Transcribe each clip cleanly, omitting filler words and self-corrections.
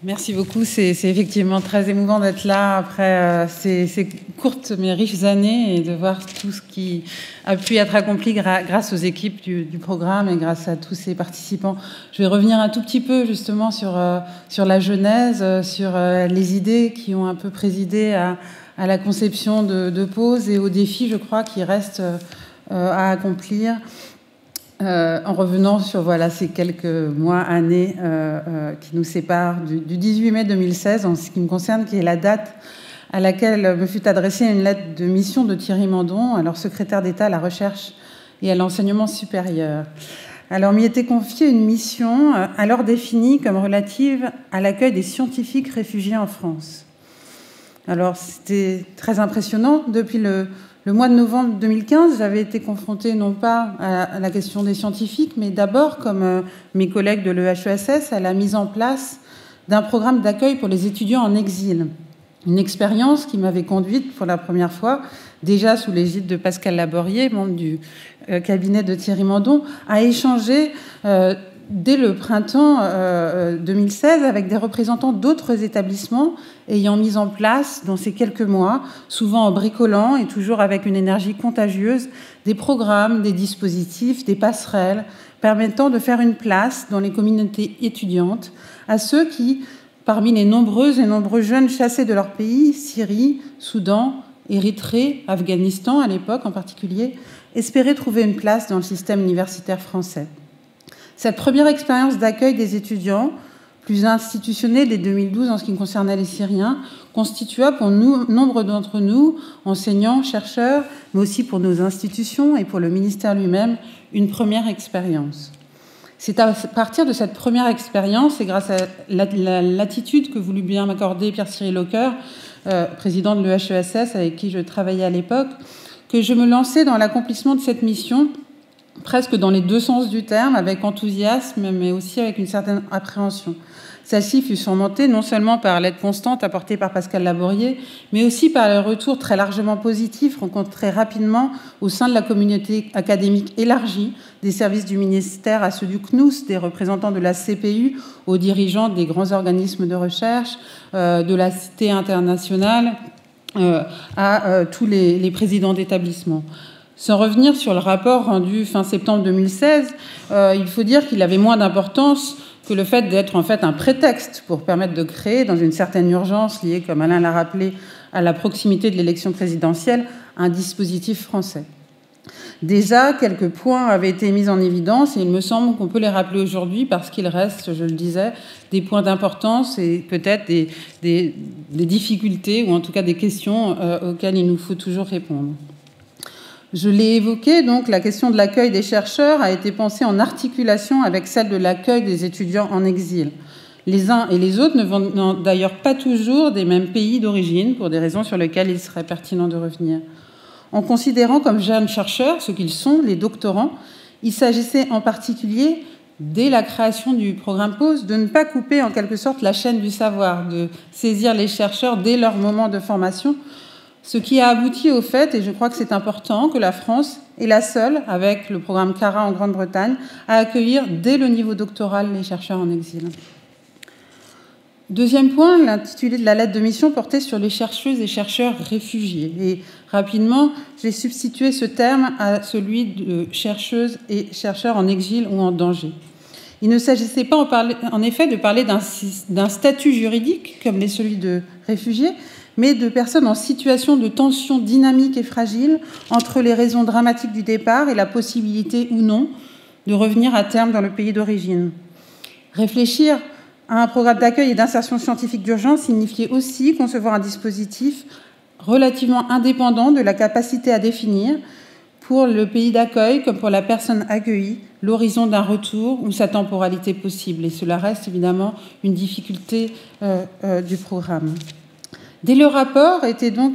Merci beaucoup. C'est effectivement très émouvant d'être là après ces courtes mais riches années et de voir tout ce qui a pu être accompli grâce aux équipes du programme et grâce à tous ces participants. Je vais revenir un tout petit peu justement sur la genèse, sur les idées qui ont un peu présidé à la conception de Pause et aux défis, je crois, qui restent à accomplir. En revenant sur ces quelques mois, années qui nous séparent du 18 mai 2016, en ce qui me concerne, qui est la date à laquelle me fut adressée une lettre de mission de Thierry Mandon, alors secrétaire d'État à la recherche et à l'enseignement supérieur. Alors, m'y était confiée une mission alors définie comme relative à l'accueil des scientifiques réfugiés en France. Alors, c'était très impressionnant. Depuis le mois de novembre 2015, j'avais été confrontée non pas à la question des scientifiques, mais d'abord, comme mes collègues de l'EHESS, à la mise en place d'un programme d'accueil pour les étudiants en exil. Une expérience qui m'avait conduite pour la première fois, déjà sous l'égide de Pascal Laborier, membre du cabinet de Thierry Mandon, à échanger dès le printemps 2016 avec des représentants d'autres établissements ayant mis en place dans ces quelques mois, souvent en bricolant et toujours avec une énergie contagieuse, des programmes, des dispositifs, des passerelles permettant de faire une place dans les communautés étudiantes à ceux qui, parmi les nombreux et nombreux jeunes chassés de leur pays, Syrie, Soudan, Érythrée, Afghanistan à l'époque en particulier, espéraient trouver une place dans le système universitaire français. Cette première expérience d'accueil des étudiants, plus institutionnelle dès 2012 en ce qui concernait les Syriens, constitua pour nous, nombre d'entre nous, enseignants, chercheurs, mais aussi pour nos institutions et pour le ministère lui-même, une première expérience. C'est à partir de cette première expérience et grâce à l'attitude que voulut bien m'accorder Pierre-Cyril Lecœur, président de l'EHESS avec qui je travaillais à l'époque, que je me lançais dans l'accomplissement de cette mission presque dans les deux sens du terme, avec enthousiasme, mais aussi avec une certaine appréhension. Celle-ci fut surmontée non seulement par l'aide constante apportée par Pascal Laborier, mais aussi par le retour très largement positif rencontré rapidement au sein de la communauté académique élargie, des services du ministère à ceux du CNUS, des représentants de la CPU aux dirigeants des grands organismes de recherche, de la Cité internationale, à tous les présidents d'établissements. Sans revenir sur le rapport rendu fin septembre 2016, il faut dire qu'il avait moins d'importance que le fait d'être en fait un prétexte pour permettre de créer, dans une certaine urgence liée, comme Alain l'a rappelé, à la proximité de l'élection présidentielle, un dispositif français. Déjà, quelques points avaient été mis en évidence et il me semble qu'on peut les rappeler aujourd'hui parce qu'il reste, je le disais, des points d'importance et peut-être des difficultés ou en tout cas des questions auxquelles il nous faut toujours répondre. Je l'ai évoqué, donc la question de l'accueil des chercheurs a été pensée en articulation avec celle de l'accueil des étudiants en exil. Les uns et les autres ne vont d'ailleurs pas toujours des mêmes pays d'origine, pour des raisons sur lesquelles il serait pertinent de revenir. En considérant comme jeunes chercheurs ce qu'ils sont, les doctorants, il s'agissait en particulier, dès la création du programme Pause, de ne pas couper en quelque sorte la chaîne du savoir, de saisir les chercheurs dès leur moment de formation, ce qui a abouti au fait, et je crois que c'est important, que la France est la seule, avec le programme CARA en Grande-Bretagne, à accueillir dès le niveau doctoral les chercheurs en exil. Deuxième point, l'intitulé de la lettre de mission portait sur les chercheuses et chercheurs réfugiés. Et rapidement, j'ai substitué ce terme à celui de chercheuses et chercheurs en exil ou en danger. Il ne s'agissait pas en effet de parler d'un statut juridique, comme l'est celui de réfugiés, mais de personnes en situation de tension dynamique et fragile entre les raisons dramatiques du départ et la possibilité ou non de revenir à terme dans le pays d'origine. Réfléchir à un programme d'accueil et d'insertion scientifique d'urgence signifiait aussi concevoir un dispositif relativement indépendant de la capacité à définir, pour le pays d'accueil comme pour la personne accueillie, l'horizon d'un retour ou sa temporalité possible. Et cela reste évidemment une difficulté du programme. Dès le rapport était donc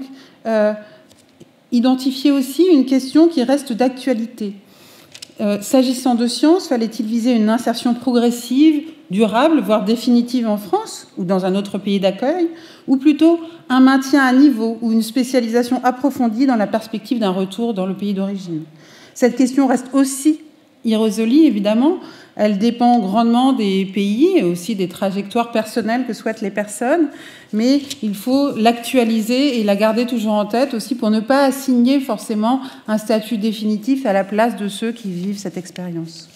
identifiée aussi une question qui reste d'actualité. S'agissant de sciences, fallait-il viser une insertion progressive, durable, voire définitive en France ou dans un autre pays d'accueil, ou plutôt un maintien à niveau ou une spécialisation approfondie dans la perspective d'un retour dans le pays d'origine? Cette question reste aussi irrésolue, évidemment. Elle dépend grandement des pays et aussi des trajectoires personnelles que souhaitent les personnes, mais il faut l'actualiser et la garder toujours en tête aussi pour ne pas assigner forcément un statut définitif à la place de ceux qui vivent cette expérience.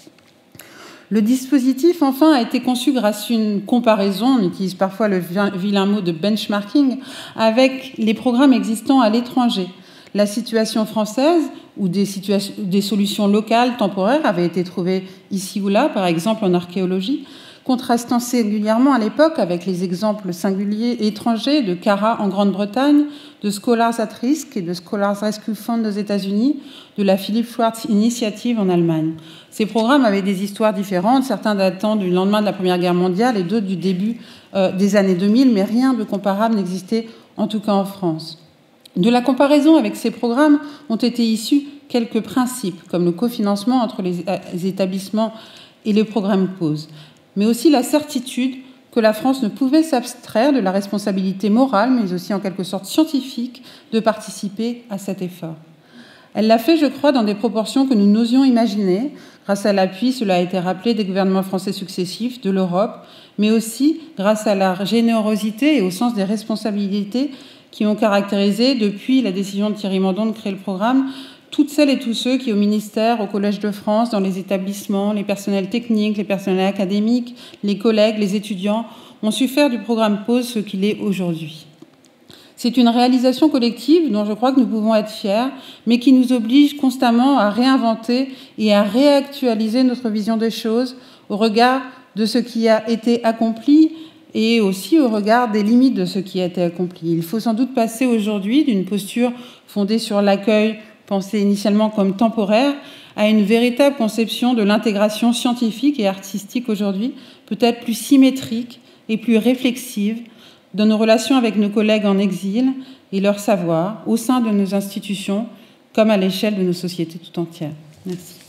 Le dispositif, enfin, a été conçu grâce à une comparaison, on utilise parfois le vilain mot de benchmarking, avec les programmes existants à l'étranger. La situation française, où des solutions locales, temporaires, avaient été trouvées ici ou là, par exemple en archéologie, contrastant singulièrement à l'époque avec les exemples singuliers étrangers de CARA en Grande-Bretagne, de Scholars at Risk et de Scholars Rescue Fund aux États-Unis, de la Philipp Schwarz Initiative en Allemagne. Ces programmes avaient des histoires différentes, certains datant du lendemain de la Première Guerre mondiale et d'autres du début des années 2000, mais rien de comparable n'existait, en tout cas en France. De la comparaison avec ces programmes ont été issus quelques principes, comme le cofinancement entre les établissements et le programme PAUSE, mais aussi la certitude que la France ne pouvait s'abstraire de la responsabilité morale, mais aussi en quelque sorte scientifique, de participer à cet effort. Elle l'a fait, je crois, dans des proportions que nous n'osions imaginer, grâce à l'appui, cela a été rappelé, des gouvernements français successifs, de l'Europe, mais aussi grâce à la générosité et au sens des responsabilités qui ont caractérisé, depuis la décision de Thierry Mandon de créer le programme, toutes celles et tous ceux qui, au ministère, au Collège de France, dans les établissements, les personnels techniques, les personnels académiques, les collègues, les étudiants, ont su faire du programme PAUSE ce qu'il est aujourd'hui. C'est une réalisation collective dont je crois que nous pouvons être fiers, mais qui nous oblige constamment à réinventer et à réactualiser notre vision des choses au regard de ce qui a été accompli et aussi au regard des limites de ce qui a été accompli. Il faut sans doute passer aujourd'hui d'une posture fondée sur l'accueil, pensé initialement comme temporaire, à une véritable conception de l'intégration scientifique et artistique aujourd'hui, peut-être plus symétrique et plus réflexive dans nos relations avec nos collègues en exil et leur savoir au sein de nos institutions comme à l'échelle de nos sociétés tout entières. Merci.